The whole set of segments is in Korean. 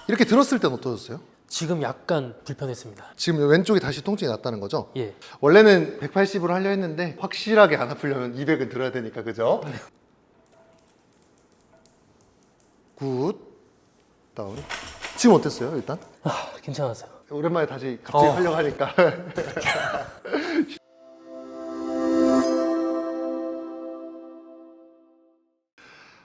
이렇게 들었을 땐 어떠셨어요? 지금 약간 불편했습니다. 지금 왼쪽이 다시 통증이 났다는 거죠? 예. 원래는 180으로 하려 했는데 확실하게 안 아프려면 200은 들어야 되니까, 그죠? 굿. 다운. 지금 어땠어요, 일단? 괜찮았어요. 오랜만에 다시 갑자기 하려고 하니까.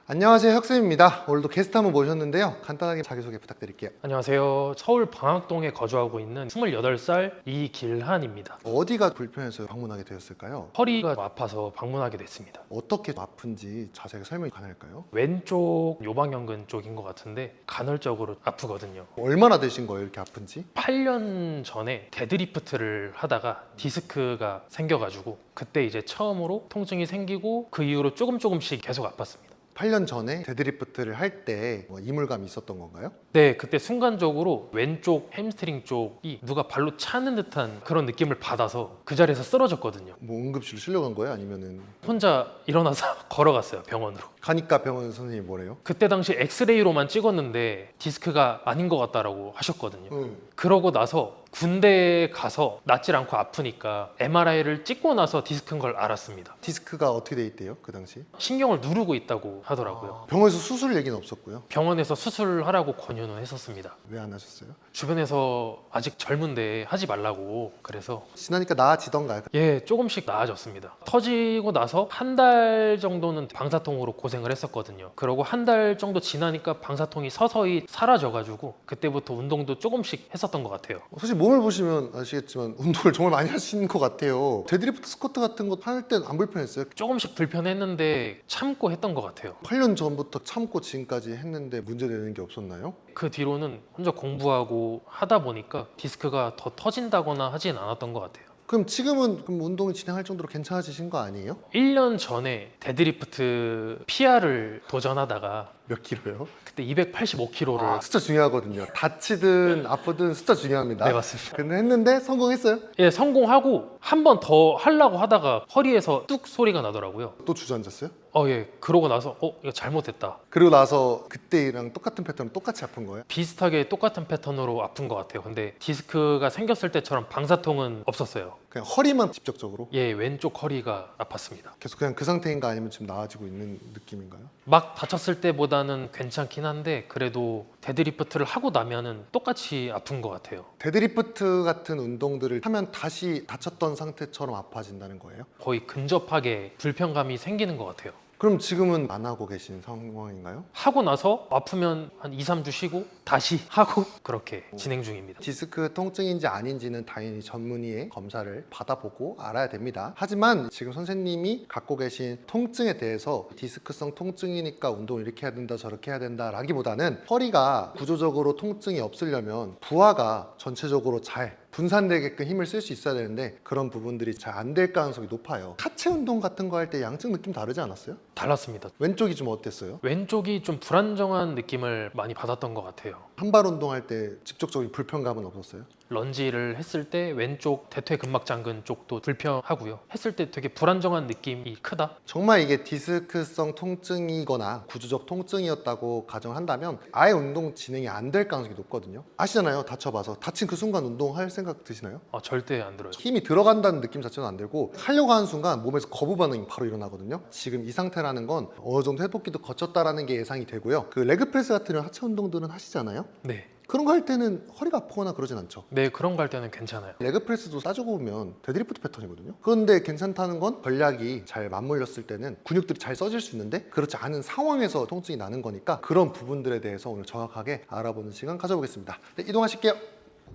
안녕하세요, 혁쌤입니다. 오늘도 게스트 한번 모셨는데요. 간단하게 자기소개 부탁드릴게요. 안녕하세요. 서울 방학동에 거주하고 있는 28살 이길한입니다. 어디가 불편해서 방문하게 되었을까요? 허리가 아파서 방문하게 됐습니다. 어떻게 아픈지 자세하게 설명이 가능할까요? 왼쪽 요방연근 쪽인 것 같은데 간헐적으로 아프거든요. 얼마나 되신 거예요, 이렇게 아픈지? 8년 전에 데드리프트를 하다가 디스크가 생겨가지고 그때 이제 처음으로 통증이 생기고 그 이후로 조금씩 계속 아팠습니다. 8년 전에 데드리프트를 할 때 이물감이 있었던 건가요? 네, 그때 순간적으로 왼쪽 햄스트링 쪽이 누가 발로 차는 듯한 그런 느낌을 받아서 그 자리에서 쓰러졌거든요. 뭐 응급실로 실려간 거예요? 아니면은 혼자 일어나서 걸어갔어요, 병원으로. 가니까 병원 선생님이 뭐래요? 그때 당시 엑스레이로만 찍었는데 디스크가 아닌 것 같다라고 하셨거든요. 그러고 나서 군대에 가서 낫질 않고 아프니까 MRI를 찍고 나서 디스크인 걸 알았습니다. 디스크가 어떻게 돼 있대요? 그 당시? 신경을 누르고 있다고 하더라고요. 병원에서 수술 얘기는 없었고요. 병원에서 수술하라고 권유는 했었습니다. 왜 안 하셨어요? 주변에서 아직 젊은데 하지 말라고 그래서 지나니까 나아지던가요? 예, 조금씩 나아졌습니다. 터지고 나서 한 달 정도는 방사통으로 고생을 했었거든요. 그러고 한 달 정도 지나니까 방사통이 서서히 사라져가지고 그때부터 운동도 조금씩 했었던 것 같아요. 사실 몸을 보시면 아시겠지만 운동을 정말 많이 하시는 것 같아요. 데드리프트 스쿼트 같은 거 할 땐 안 불편했어요? 조금씩 불편했는데 참고 했던 것 같아요. 8년 전부터 참고 지금까지 했는데 문제되는 게 없었나요? 그 뒤로는 혼자 공부하고 하다 보니까 디스크가 더 터진다거나 하진 않았던 것 같아요. 그럼 지금은 운동을 진행할 정도로 괜찮아지신 거 아니에요? 1년 전에 데드리프트 PR을 도전하다가 몇 킬로요? 그때 285kg를 숫자 중요하거든요. 다치든 아프든 숫자 중요합니다. 네, 맞습니다. 근데 했는데 성공했어요? 예, 성공하고 한 번 더 하려고 하다가 허리에서 뚝 소리가 나더라고요. 또 주저앉았어요? 예. 그러고 나서 이거 잘못했다. 그리고 나서 그때랑 똑같은 패턴 똑같이 아픈 거예요? 비슷하게 똑같은 패턴으로 아픈 것 같아요. 근데 디스크가 생겼을 때처럼 방사통은 없었어요. 그냥 허리만 직접적으로? 예, 왼쪽 허리가 아팠습니다. 계속 그냥 그 상태인가 아니면 지금 나아지고 있는 느낌인가요? 막 다쳤을 때보다는 괜찮긴 한데 그래도 데드리프트를 하고 나면은 똑같이 아픈 것 같아요. 데드리프트 같은 운동들을 하면 다시 다쳤던 상태처럼 아파진다는 거예요? 거의 근접하게 불편감이 생기는 것 같아요. 그럼 지금은 안 하고 계신 상황인가요? 하고 나서 아프면 한 2, 3주 쉬고 다시 하고 그렇게 진행 중입니다. 디스크 통증인지 아닌지는 당연히 전문의의 검사를 받아보고 알아야 됩니다. 하지만 지금 선생님이 갖고 계신 통증에 대해서 디스크성 통증이니까 운동을 이렇게 해야 된다 저렇게 해야 된다 라기보다는 허리가 구조적으로 통증이 없으려면 부하가 전체적으로 잘 분산되게끔 힘을 쓸 수 있어야 되는데 그런 부분들이 잘 안 될 가능성이 높아요. 하체 운동 같은 거 할 때 양쪽 느낌 다르지 않았어요? 달랐습니다. 왼쪽이 좀 어땠어요? 왼쪽이 좀 불안정한 느낌을 많이 받았던 것 같아요. 한발 운동할 때 직접적인 불편감은 없었어요? 런지를 했을 때 왼쪽 대퇴근막장근 쪽도 불편하고요. 했을 때 되게 불안정한 느낌이 크다? 정말 이게 디스크성 통증이거나 구조적 통증이었다고 가정한다면 아예 운동 진행이 안 될 가능성이 높거든요. 아시잖아요. 다쳐봐서 다친 그 순간 운동할 생각 드시나요? 절대 안 들어요. 힘이 들어간다는 느낌 자체는 안 들고 하려고 하는 순간 몸에서 거부 반응이 바로 일어나거든요. 지금 이 상태라는 건 어느 정도 회복기도 거쳤다라는 게 예상이 되고요. 그 레그프레스 같은 하체 운동들은 하시잖아요. 네. 그런 거 할 때는 허리가 아프거나 그러진 않죠. 네, 그런 거 할 때는 괜찮아요. 레그프레스도 따지고 보면 데드리프트 패턴이거든요. 그런데 괜찮다는 건 전략이 잘 맞물렸을 때는 근육들이 잘 써질 수 있는데 그렇지 않은 상황에서 통증이 나는 거니까 그런 부분들에 대해서 오늘 정확하게 알아보는 시간 가져보겠습니다. 네, 이동하실게요.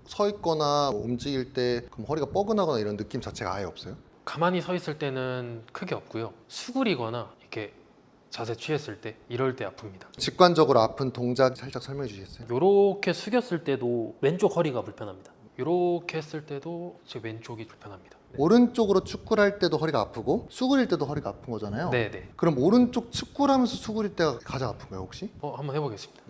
서 있거나 움직일 때 그럼 허리가 뻐근하거나 이런 느낌 자체가 아예 없어요? 가만히 서 있을 때는 크게 없고요. 수그리거나 이렇게 자세 취했을 때 이럴 때 아픕니다. 직관적으로 아픈 동작 살짝 설명해 주시겠어요? 이렇게 숙였을 때도 왼쪽 허리가 불편합니다. 이렇게 했을 때도 제 왼쪽이 불편합니다. 오른쪽으로 축구를 할 때도 허리가 아프고 수그릴 때도 허리가 아픈 거잖아요. 네네. 그럼 오른쪽 축구를 하면서 수그릴 때가 가장 아픈가요 혹시? 한번 해보겠습니다.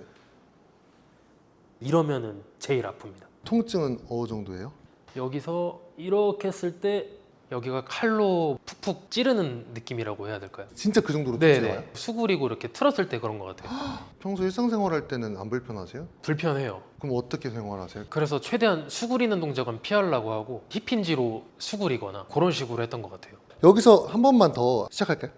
이러면은 제일 아픕니다. 통증은 어느 정도예요? 여기서 이렇게 했을 때 여기가 칼로 푹푹 찌르는 느낌이라고 해야 될까요? 진짜 그 정도로 찌르나요? 네네. 수그리고 이렇게 틀었을 때 그런 것 같아요. 평소 일상생활 할 때는 안 불편하세요? 불편해요. 그럼 어떻게 생활하세요? 그래서 최대한 수그리는 동작은 피하려고 하고 힙힌지로 수그리거나 그런 식으로 했던 것 같아요. 여기서 한 번만 더 시작할까요?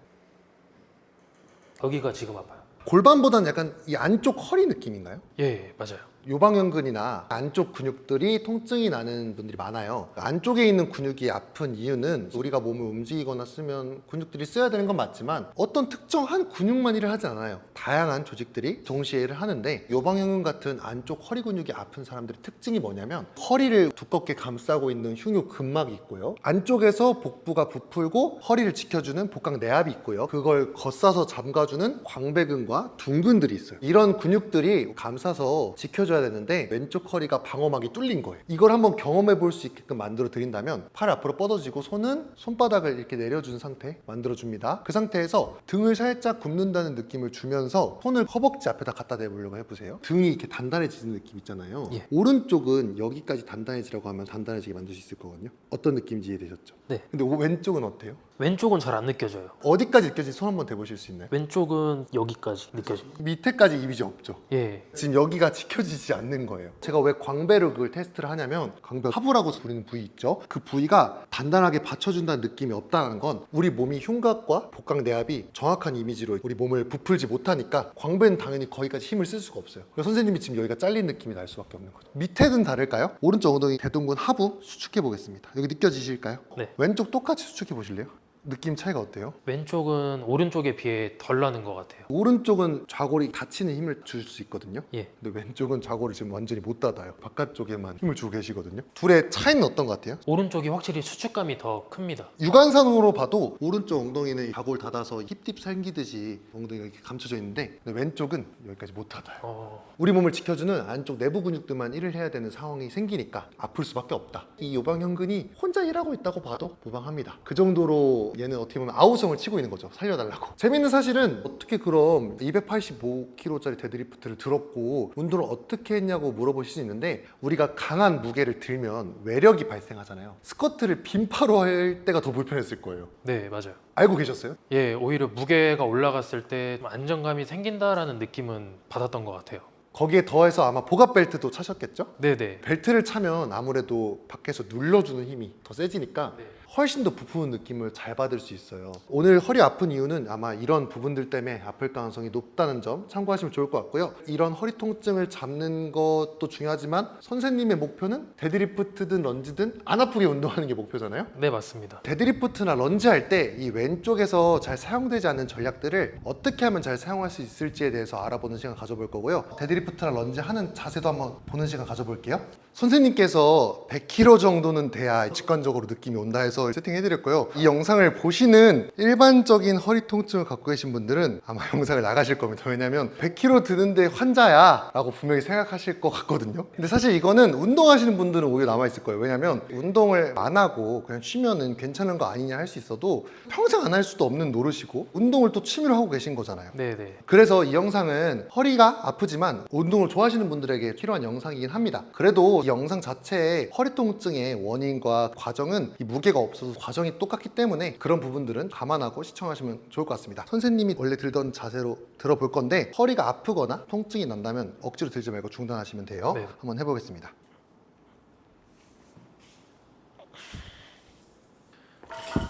여기가 지금 아파요. 골반보다는 약간 이 안쪽 허리 느낌인가요? 예, 맞아요. 요방연근이나 안쪽 근육들이 통증이 나는 분들이 많아요. 안쪽에 있는 근육이 아픈 이유는 우리가 몸을 움직이거나 쓰면 근육들이 써야 되는 건 맞지만 어떤 특정한 근육만 일을 하지 않아요. 다양한 조직들이 동시에 일을 하는데 요방연근 같은 안쪽 허리 근육이 아픈 사람들의 특징이 뭐냐면 허리를 두껍게 감싸고 있는 흉유 근막이 있고요. 안쪽에서 복부가 부풀고 허리를 지켜주는 복강 내압이 있고요. 그걸 걷싸서 잠가주는 광배근과 둔근들이 있어요. 이런 근육들이 감싸서 지켜줘야 되는데 왼쪽 허리가 방어막이 뚫린 거예요. 이걸 한번 경험해 볼 수 있게끔 만들어 드린다면 팔 앞으로 뻗어지고 손은 손바닥을 이렇게 내려준 상태 만들어 줍니다. 그 상태에서 등을 살짝 굽는다는 느낌을 주면서 손을 허벅지 앞에다 갖다 대보려고 해보세요. 등이 이렇게 단단해지는 느낌 있잖아요. 예. 오른쪽은 여기까지 단단해지라고 하면 단단해지게 만들 수 있을 거거든요. 어떤 느낌인지 이해되셨죠? 네. 근데 왼쪽은 어때요? 왼쪽은 잘 안 느껴져요. 어디까지 느껴지는지 손 한번 대보실 수 있나요? 왼쪽은 여기까지 느껴져요. 밑에까지 이미지 없죠? 예. 지금 여기가 지켜지지 않는 거예요. 제가 왜 광배로 그걸 테스트를 하냐면 광배 하부라고 부르는 부위 있죠? 그 부위가 단단하게 받쳐준다는 느낌이 없다는 건 우리 몸이 흉곽과 복강 내압이 정확한 이미지로 우리 몸을 부풀지 못하니까 광배는 당연히 거기까지 힘을 쓸 수가 없어요. 그래서 선생님이 지금 여기가 잘린 느낌이 날 수밖에 없는 거죠. 밑에는 다를까요? 오른쪽 엉덩이 대둔근 하부 수축해 보겠습니다. 여기 느껴지실까요? 네. 왼쪽 똑같이 수축해 보실래요? 느낌 차이가 어때요? 왼쪽은 오른쪽에 비해 덜 나는 것 같아요. 오른쪽은 좌골이 닫히는 힘을 줄 수 있거든요. 예. 근데 왼쪽은 좌골을 지금 완전히 못 닫아요. 바깥쪽에만 힘을 주고 계시거든요. 둘의 차이는 어떤 것 같아요? 오른쪽이 확실히 수축감이 더 큽니다. 육안상으로 봐도 오른쪽 엉덩이는 좌골 닫아서 힙딥 생기듯이 엉덩이가 이렇게 감춰져 있는데 근데 왼쪽은 여기까지 못 닫아요. 우리 몸을 지켜주는 안쪽 내부 근육들만 일을 해야 되는 상황이 생기니까 아플 수밖에 없다. 이 요방연근이 혼자 일하고 있다고 봐도 무방합니다. 그 정도로 얘는 어떻게 보면 아우성을 치고 있는 거죠. 살려달라고. 재밌는 사실은 어떻게 그럼 285kg짜리 데드리프트를 들었고 운동을 어떻게 했냐고 물어보실 수 있는데 우리가 강한 무게를 들면 외력이 발생하잖아요. 스쿼트를 빈파로 할 때가 더 불편했을 거예요. 네, 맞아요. 알고 계셨어요? 예, 오히려 무게가 올라갔을 때 안정감이 생긴다라는 느낌은 받았던 것 같아요. 거기에 더해서 아마 복압 벨트도 차셨겠죠? 네네. 벨트를 차면 아무래도 밖에서 눌러주는 힘이 더 세지니까 네. 훨씬 더 부푸는 느낌을 잘 받을 수 있어요. 오늘 허리 아픈 이유는 아마 이런 부분들 때문에 아플 가능성이 높다는 점 참고하시면 좋을 것 같고요. 이런 허리 통증을 잡는 것도 중요하지만 선생님의 목표는 데드리프트든 런지든 안 아프게 운동하는 게 목표잖아요. 네, 맞습니다. 데드리프트나 런지 할 때 이 왼쪽에서 잘 사용되지 않는 전략들을 어떻게 하면 잘 사용할 수 있을지에 대해서 알아보는 시간 가져볼 거고요. 데드리프트나 런지 하는 자세도 한번 보는 시간 가져볼게요. 선생님께서 100kg 정도는 돼야 직관적으로 느낌이 온다 해서 세팅해드렸고요. 이 영상을 보시는 일반적인 허리 통증을 갖고 계신 분들은 아마 영상을 나가실 겁니다. 왜냐면 100kg 드는데 환자야 라고 분명히 생각하실 것 같거든요. 근데 사실 이거는 운동하시는 분들은 오히려 남아있을 거예요. 왜냐면 운동을 안 하고 그냥 쉬면은 괜찮은 거 아니냐 할 수 있어도 평생 안 할 수도 없는 노릇이고 운동을 또 취미로 하고 계신 거잖아요. 네네. 그래서 이 영상은 허리가 아프지만 운동을 좋아하시는 분들에게 필요한 영상이긴 합니다. 그래도 이 영상 자체의 허리 통증의 원인과 과정은 이 무게가 없어서 과정이 똑같기 때문에 그런 부분들은 감안하고 시청하시면 좋을 것 같습니다. 선생님이 원래 들던 자세로 들어볼 건데 허리가 아프거나 통증이 난다면 억지로 들지 말고 중단하시면 돼요. 네. 한번 해보겠습니다.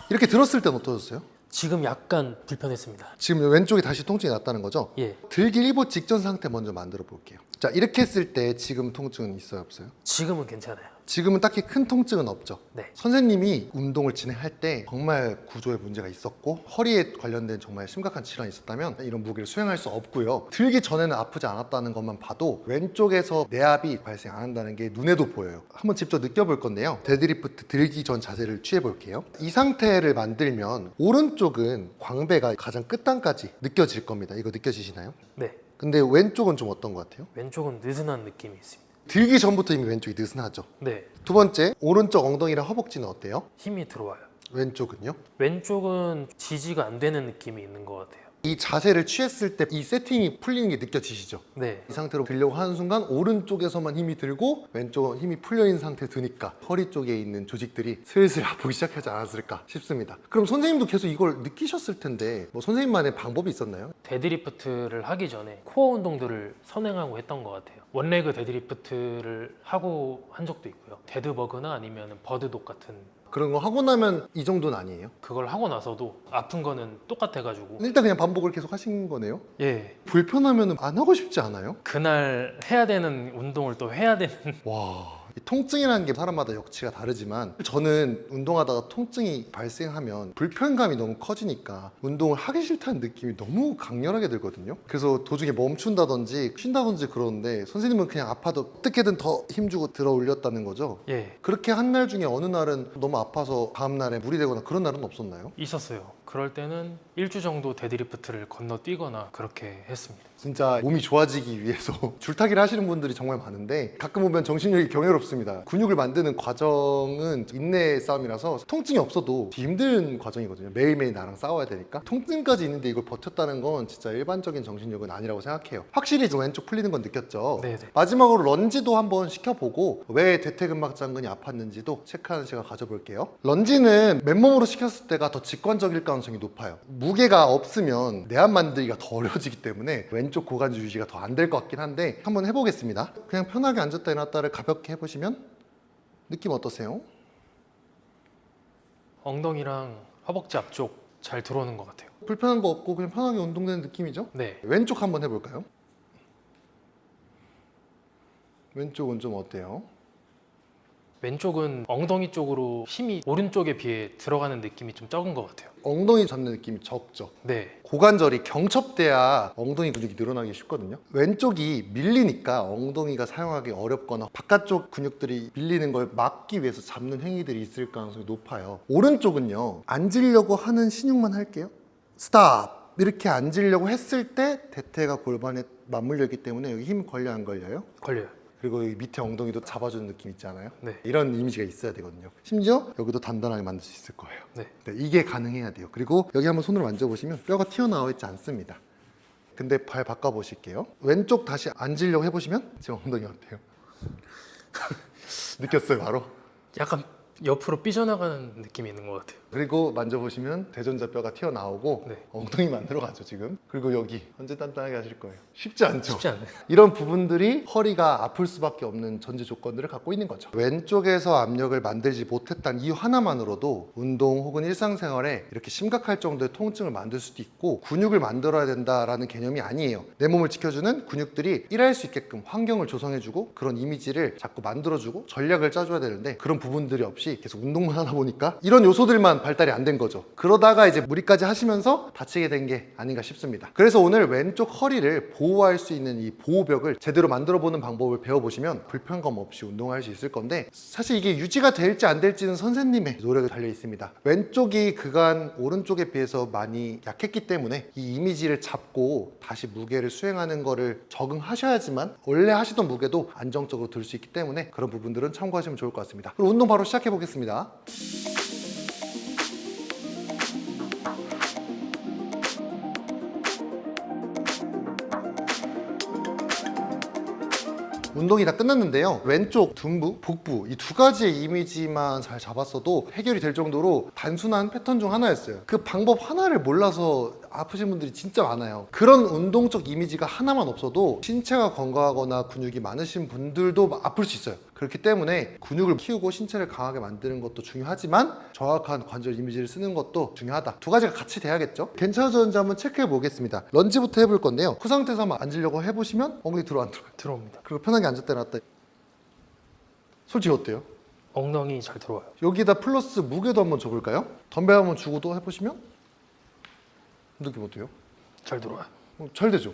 이렇게 들었을 땐 어떠셨어요? 지금 약간 불편했습니다. 지금 왼쪽이 다시 통증이 났다는 거죠? 예. 들기 일보 직전 상태 먼저 만들어 볼게요. 자, 이렇게 했을 때 지금 통증은 있어요, 없어요? 지금은 괜찮아요. 지금은 딱히 큰 통증은 없죠. 네. 선생님이 운동을 진행할 때 정말 구조에 문제가 있었고 허리에 관련된 정말 심각한 질환이 있었다면 이런 무게를 수행할 수 없고요. 들기 전에는 아프지 않았다는 것만 봐도 왼쪽에서 내압이 발생 안 한다는 게 눈에도 보여요. 한번 직접 느껴볼 건데요. 데드리프트 들기 전 자세를 취해 볼게요. 이 상태를 만들면 오른쪽은 광배가 가장 끝단까지 느껴질 겁니다. 이거 느껴지시나요? 네. 근데 왼쪽은 좀 어떤 것 같아요? 왼쪽은 느슨한 느낌이 있습니다. 들기 전부터 이미 왼쪽이 느슨하죠. 네. 두 번째, 오른쪽 엉덩이랑 허벅지는 어때요? 힘이 들어와요. 왼쪽은요? 왼쪽은 지지가 안 되는 느낌이 있는 것 같아요. 이 자세를 취했을 때 이 세팅이 풀리는 게 느껴지시죠? 네. 이 상태로 들려고 하는 순간 오른쪽에서만 힘이 들고 왼쪽은 힘이 풀려있는 상태에 드니까 허리 쪽에 있는 조직들이 슬슬 아프기 시작하지 않았을까 싶습니다. 그럼 선생님도 계속 이걸 느끼셨을 텐데 뭐 선생님만의 방법이 있었나요? 데드리프트를 하기 전에 코어 운동들을 선행하고 했던 것 같아요. 원레그 데드리프트를 하고 한 적도 있고요. 데드버그나 아니면 버드독 같은 그런 거 하고 나면 이 정도는 아니에요? 그걸 하고 나서도 아픈 거는 똑같아가지고 일단 그냥 반복을 계속 하신 거네요? 예, 불편하면 안 하고 싶지 않아요? 그날 해야 되는 운동을 또 해야 되는 와, 이 통증이라는 게 사람마다 역치가 다르지만 저는 운동하다가 통증이 발생하면 불편감이 너무 커지니까 운동을 하기 싫다는 느낌이 너무 강렬하게 들거든요. 그래서 도중에 멈춘다든지 쉰다든지 그러는데 선생님은 그냥 아파도 어떻게든 더 힘주고 들어 올렸다는 거죠. 예, 그렇게 한 날 중에 어느 날은 너무 아파서 다음 날에 물이 되거나 그런 날은 없었나요? 있었어요. 그럴 때는 1주 정도 데드리프트를 건너뛰거나 그렇게 했습니다. 진짜 몸이 좋아지기 위해서 줄타기를 하시는 분들이 정말 많은데 가끔 보면 정신력이 경이롭습니다. 근육을 만드는 과정은 인내의 싸움이라서 통증이 없어도 힘든 과정이거든요. 매일매일 나랑 싸워야 되니까 통증까지 있는데 이걸 버텼다는 건 진짜 일반적인 정신력은 아니라고 생각해요. 확실히 좀 왼쪽 풀리는 건 느꼈죠. 네네. 마지막으로 런지도 한번 시켜보고 왜 대퇴근막장근이 아팠는지도 체크하는 시간 가져볼게요. 런지는 맨몸으로 시켰을 때가 더 직관적일 가능성이 높아요. 무게가 없으면 내압 만들기가 더 어려워지기 때문에 왼쪽 고관절 유지가 더 안 될 것 같긴 한데 한번 해보겠습니다. 그냥 편하게 앉았다 일어났다를 가볍게 해보시면 느낌 어떠세요? 엉덩이랑 허벅지 앞쪽 잘 들어오는 것 같아요. 불편한 거 없고 그냥 편하게 운동되는 느낌이죠? 네, 왼쪽 한번 해볼까요? 왼쪽은 좀 어때요? 왼쪽은 엉덩이 쪽으로 힘이 오른쪽에 비해 들어가는 느낌이 좀 적은 것 같아요. 엉덩이 잡는 느낌이 적죠? 네, 고관절이 경첩돼야 엉덩이 근육이 늘어나기 쉽거든요. 왼쪽이 밀리니까 엉덩이가 사용하기 어렵거나 바깥쪽 근육들이 밀리는 걸 막기 위해서 잡는 행위들이 있을 가능성이 높아요. 오른쪽은요, 앉으려고 하는 신용만 할게요. 스탑! 이렇게 앉으려고 했을 때 대퇴가 골반에 맞물려 있기 때문에 여기 힘 걸려 안 걸려요? 걸려요. 그리고 여기 밑에 엉덩이도 잡아주는 느낌 있지 않아요? 네, 이런 이미지가 있어야 되거든요. 심지어 여기도 단단하게 만들 수 있을 거예요. 네. 네, 이게 가능해야 돼요. 그리고 여기 한번 손으로 만져보시면 뼈가 튀어나와 있지 않습니다. 근데 발 바꿔보실게요. 왼쪽 다시 앉으려고 해보시면 지금 엉덩이 어때요? 느꼈어요, 바로? 약간 옆으로 삐져나가는 느낌이 있는 것 같아요. 그리고 만져보시면 대전자뼈가 튀어나오고 네. 엉덩이만 들어가죠 지금. 그리고 여기 언제 단단하게 하실 거예요? 쉽지 않죠? 쉽지 않네. 이런 부분들이 허리가 아플 수밖에 없는 전제 조건들을 갖고 있는 거죠. 왼쪽에서 압력을 만들지 못했다는 이유 하나만으로도 운동 혹은 일상생활에 이렇게 심각할 정도의 통증을 만들 수도 있고 근육을 만들어야 된다라는 개념이 아니에요. 내 몸을 지켜주는 근육들이 일할 수 있게끔 환경을 조성해주고 그런 이미지를 자꾸 만들어주고 전략을 짜줘야 되는데 그런 부분들이 없이 계속 운동만 하다 보니까 이런 요소들만 발달이 안 된 거죠. 그러다가 이제 무리까지 하시면서 다치게 된 게 아닌가 싶습니다. 그래서 오늘 왼쪽 허리를 보호할 수 있는 이 보호벽을 제대로 만들어 보는 방법을 배워보시면 불편감 없이 운동할 수 있을 건데 사실 이게 유지가 될지 안 될지는 선생님의 노력에 달려 있습니다. 왼쪽이 그간 오른쪽에 비해서 많이 약했기 때문에 이 이미지를 잡고 다시 무게를 수행하는 거를 적응하셔야지만 원래 하시던 무게도 안정적으로 들 수 있기 때문에 그런 부분들은 참고하시면 좋을 것 같습니다. 그럼 운동 바로 시작해 보겠습니다. 운동이 다 끝났는데요. 왼쪽 둔부, 복부 이 두 가지의 이미지만 잘 잡았어도 해결이 될 정도로 단순한 패턴 중 하나였어요. 그 방법 하나를 몰라서 아프신 분들이 진짜 많아요. 그런 운동적 이미지가 하나만 없어도 신체가 건강하거나 근육이 많으신 분들도 아플 수 있어요. 그렇기 때문에 근육을 키우고 신체를 강하게 만드는 것도 중요하지만 정확한 관절 이미지를 쓰는 것도 중요하다. 두 가지가 같이 돼야겠죠? 괜찮아졌는지 한번 체크해 보겠습니다. 런지부터 해볼 건데요. 그 상태에서 한번 앉으려고 해보시면 엉덩이 들어 안 들어요? 들어옵니다. 그리고 편하게 앉았다 일어났다. 솔직히 어때요? 엉덩이 잘 들어와요. 여기다 플러스 무게도 한번 줘볼까요? 덤벨 한번 주고도 해보시면 느낌 어때요? 잘 들어와요. 잘 되죠?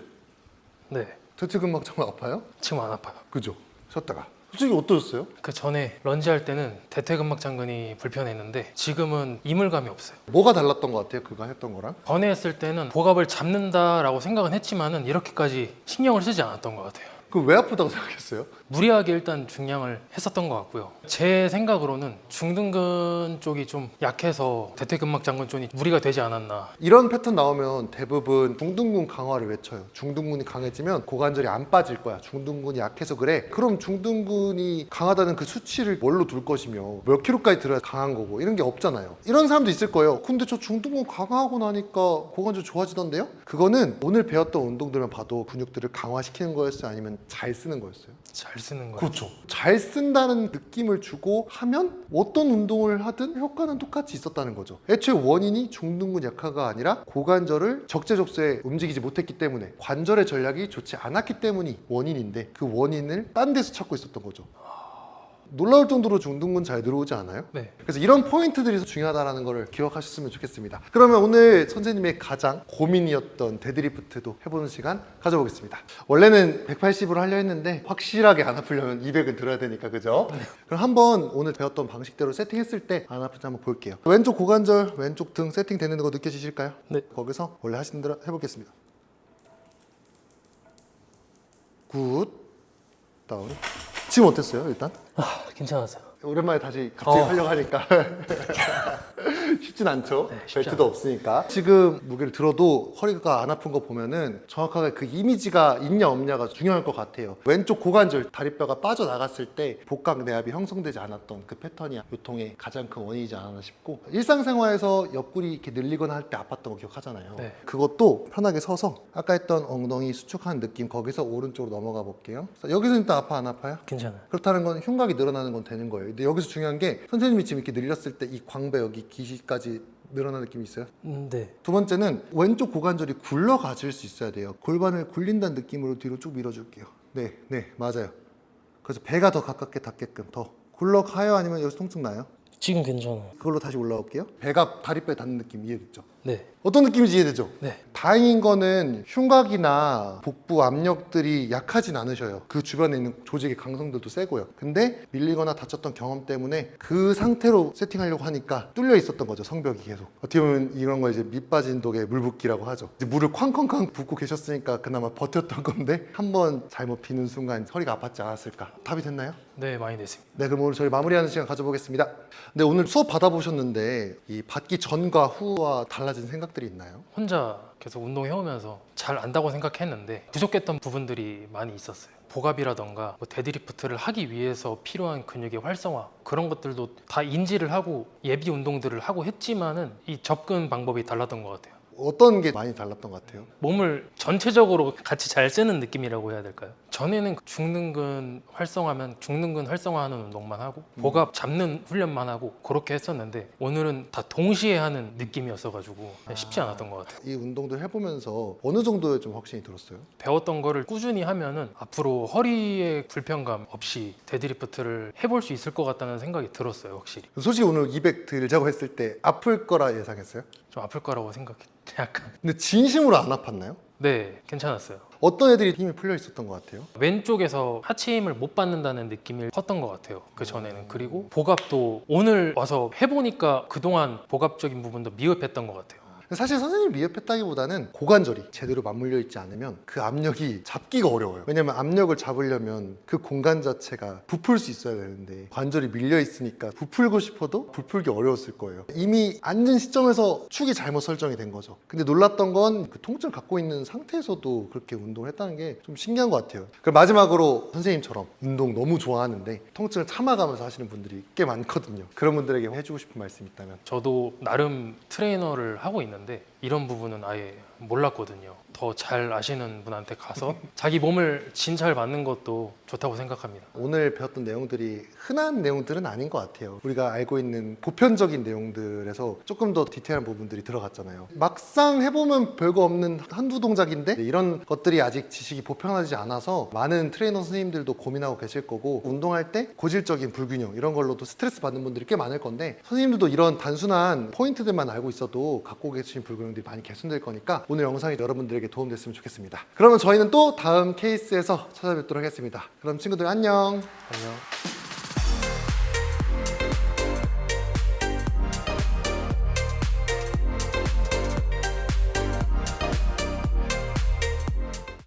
네, 대퇴근막 정말 아파요? 지금 안 아파요. 그죠? 쉬었다가 솔직히 어떠셨어요? 그 전에 런지 할 때는 대퇴근막 장근이 불편했는데 지금은 이물감이 없어요. 뭐가 달랐던 것 같아요? 그거 했던 거랑? 전에 했을 때는 복압을 잡는다라고 생각은 했지만은 이렇게까지 신경을 쓰지 않았던 것 같아요. 그럼 왜 아프다고 생각했어요? 무리하게 일단 중량을 했었던 것 같고요. 제 생각으로는 중둔근 쪽이 좀 약해서 대퇴근막장근 쪽이 무리가 되지 않았나. 이런 패턴 나오면 대부분 중둔근 강화를 외쳐요. 중둔근이 강해지면 고관절이 안 빠질 거야. 중둔근이 약해서 그래. 그럼 중둔근이 강하다는 그 수치를 뭘로 둘 것이며 몇 킬로까지 들어야 강한 거고 이런 게 없잖아요. 이런 사람도 있을 거예요. 근데 저 중둔근 강화하고 나니까 고관절 좋아지던데요? 그거는 오늘 배웠던 운동들만 봐도 근육들을 강화시키는 거였어요? 아니면 잘 쓰는 거였어요? 잘 쓰는 거예요. 그렇죠. 잘 쓴다는 느낌을 주고 하면 어떤 운동을 하든 효과는 똑같이 있었다는 거죠. 애초에 원인이 중둔근 약화가 아니라 고관절을 적재적소에 움직이지 못했기 때문에 관절의 전략이 좋지 않았기 때문이 원인인데 그 원인을 딴 데서 찾고 있었던 거죠. 놀라울 정도로 중둔근 잘 들어오지 않아요? 네. 그래서 이런 포인트들이 중요하다는 걸 기억하셨으면 좋겠습니다. 그러면 오늘 선생님의 가장 고민이었던 데드리프트도 해보는 시간 가져보겠습니다. 원래는 180으로 하려 했는데 확실하게 안 아프려면 200은 들어야 되니까, 그죠? 그럼 한번 오늘 배웠던 방식대로 세팅했을 때 안 아픈지 한번 볼게요. 왼쪽 고관절, 왼쪽 등 세팅되는 거 느껴지실까요? 네. 거기서 원래 하시는 대로 해보겠습니다. 굿. 다운. 지금 어땠어요, 일단? 괜찮았어요. 오랜만에 다시 갑자기 하려고 하니까 쉽진 않죠. 네, 쉽지 벨트도 없으니까. 지금 무게를 들어도 허리가 안 아픈 거 보면은 정확하게 그 이미지가 있냐 없냐가 중요할 것 같아요. 왼쪽 고관절 다리뼈가 빠져나갔을 때 복각 내압이 형성되지 않았던 그 패턴이 요통의 가장 큰 원인이지 않았나 싶고, 일상생활에서 옆구리 이렇게 늘리거나 할 때 아팠던 거 기억하잖아요. 네. 그것도 편하게 서서 아까 했던 엉덩이 수축한 느낌, 거기서 오른쪽으로 넘어가 볼게요. 여기서 일단 아파 안 아파요? 괜찮아요. 그렇다는 건 흉곽이 늘어나는 건 되는 거예요. 근데 여기서 중요한 게 선생님이 지금 이렇게 늘렸을 때 이 광배 여기 기시까지 늘어나는 느낌이 있어요. 네. 두 번째는 왼쪽 고관절이 굴러가질 수 있어야 돼요. 골반을 굴린다는 느낌으로 뒤로 쭉 밀어줄게요. 네, 맞아요. 그래서 배가 더 가깝게 닿게끔 더 굴러가요? 아니면 여기서 통증 나요? 지금 괜찮아요. 그걸로 다시 올라올게요. 배가 다리뼈에 닿는 느낌 이해됐죠? 네. 어떤 느낌인지 이해되죠? 네. 다행인 거는 흉곽이나 복부 압력들이 약하진 않으셔요. 그 주변에 있는 조직의 강성들도 세고요. 근데 밀리거나 다쳤던 경험 때문에 그 상태로 세팅하려고 하니까 뚫려 있었던 거죠, 성벽이 계속. 어떻게 보면 이런 거 이제 밑빠진 독에 물붓기라고 하죠. 이제 물을 쾅쾅쾅 붓고 계셨으니까 그나마 버텼던 건데 한번 잘못 비는 순간 허리가 아팠지 않았을까. 답이 됐나요? 네, 많이 됐습니다. 네, 그럼 오늘 저희 마무리하는 시간 가져보겠습니다. 네, 오늘 수업 받아보셨는데 이 받기 전과 후와 달라진 생각들이 있나요? 혼자 계속 운동해오면서 잘 안다고 생각했는데 부족했던 부분들이 많이 있었어요. 복압이라던가 뭐 데드리프트를 하기 위해서 필요한 근육의 활성화, 그런 것들도 다 인지를 하고 예비 운동들을 하고 했지만은 이 접근 방법이 달랐던 것 같아요. 어떤 게 많이 달랐던 것 같아요? 몸을 전체적으로 같이 잘 쓰는 느낌이라고 해야 될까요? 전에는 중둔근 활성화하면 중둔근 활성화하는 운동만 하고 복압 잡는 훈련만 하고 그렇게 했었는데 오늘은 다 동시에 하는 느낌이었어가지고 쉽지 않았던 것 같아요. 이 운동들 해보면서 어느 정도의 좀 확신이 들었어요? 배웠던 거를 꾸준히 하면은 앞으로 허리에 불편감 없이 데드리프트를 해볼 수 있을 것 같다는 생각이 들었어요, 확실히. 솔직히 오늘 200 들자고 했을 때 아플 거라 예상했어요? 좀 아플 거라고 생각했 약간. 근데 진심으로 안 아팠나요? 네, 괜찮았어요. 어떤 애들이 힘이 풀려 있었던 것 같아요? 왼쪽에서 하체 힘을 못 받는다는 느낌이 컸던 것 같아요, 그 전에는. 그리고 복압도 오늘 와서 해보니까 그동안 복압적인 부분도 미흡했던 것 같아요. 사실 선생님이 미흡했다기보다는 고관절이 제대로 맞물려 있지 않으면 그 압력이 잡기가 어려워요. 왜냐면 압력을 잡으려면 그 공간 자체가 부풀 수 있어야 되는데 관절이 밀려 있으니까 부풀고 싶어도 부풀기 어려웠을 거예요. 이미 앉은 시점에서 축이 잘못 설정이 된 거죠. 근데 놀랐던 건 그 통증을 갖고 있는 상태에서도 그렇게 운동을 했다는 게 좀 신기한 것 같아요. 그럼 마지막으로 선생님처럼 운동 너무 좋아하는데 통증을 참아가면서 하시는 분들이 꽤 많거든요. 그런 분들에게 해주고 싶은 말씀이 있다면? 저도 나름 트레이너를 하고 있는데 이런 부분은 아예 몰랐거든요. 더 잘 아시는 분한테 가서 자기 몸을 진찰 받는 것도 좋다고 생각합니다. 오늘 배웠던 내용들이 흔한 내용들은 아닌 것 같아요. 우리가 알고 있는 보편적인 내용들에서 조금 더 디테일한 부분들이 들어갔잖아요. 막상 해보면 별거 없는 한두 동작인데 이런 것들이 아직 지식이 보편하지 않아서 많은 트레이너 선생님들도 고민하고 계실 거고, 운동할 때 고질적인 불균형 이런 걸로도 스트레스 받는 분들이 꽤 많을 건데 선생님들도 이런 단순한 포인트들만 알고 있어도 갖고 계신 불균형들이 많이 개선될 거니까 오늘 영상이 여러분들에게 도움됐으면 좋겠습니다. 그러면 저희는 또 다음 케이스에서 찾아뵙도록 하겠습니다. 그럼 친구들 안녕. 안녕.